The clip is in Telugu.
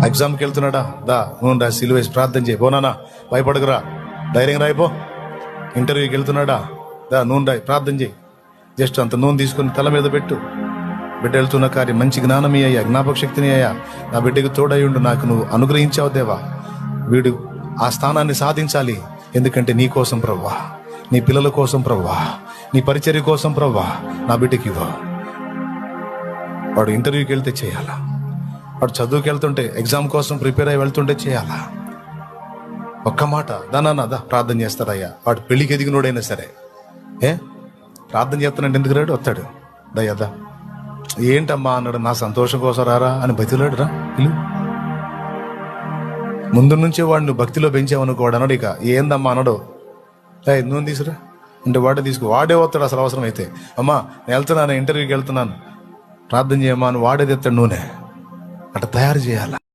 ఎగ్జామ్కి వెళ్తున్నాడా, దా నూనె రా, సిలువ వేసి ప్రార్థన చేయి. పోనానా భయపడకురా, ధైర్యంగా రాయిపో. ఇంటర్వ్యూకి వెళ్తున్నాడా, దా నూనె రాయి, ప్రార్థన చేయి. జస్ట్ అంత నూనె తీసుకొని తల మీద పెట్టు. బిడ్డ వెళ్తున్న కార్యం మంచి జ్ఞానమే అయ్యా, జ్ఞాపక శక్తిని అయ్యా, నా బిడ్డకు తోడయ్యుండు, నాకు నువ్వు అనుగ్రహించావు దేవా. వీడు ఆ స్థానాన్ని సాధించాలి. ఎందుకంటే నీ కోసం ప్రవ్వా, నీ పిల్లల కోసం ప్రవ్వా, నీ పరిచర్య కోసం ప్రవ్వా, నా బిడ్డకి ఇవ్వ. వాడు ఇంటర్వ్యూకి వెళ్తే చేయాలా, వాడు చదువుకి వెళ్తుంటే, ఎగ్జామ్ కోసం ప్రిపేర్ అయ్యి వెళ్తుంటే చేయాలా. ఒక్క మాట, దా ప్రార్థన చేస్తారయ్యా. వాడు పెళ్లికి ఎదిగినోడైనా సరే, ప్రార్థన చేస్తానంటే ఎందుకు రాడు, వస్తాడు. దయ్యదా ఏంటమ్మా అన్నాడు, నా సంతోషం కోసం రారా అని బతిలాడు. రా ఇల్లు ముందు నుంచే వాడిని భక్తిలో పెంచావనుకోడు అన్నాడు. ఇక ఏందమ్మా అన్నాడు, నూనె తీసురా అంటే వాడే వాడే వస్తాడు. అసలు అవసరం అయితే, అమ్మా నేను వెళ్తున్నాను, ఇంటర్వ్యూకి వెళ్తున్నాను, ప్రార్థన చేయమ్మా అని వాడే తెస్తాడు నూనె. అట్లా తయారు చేయాల.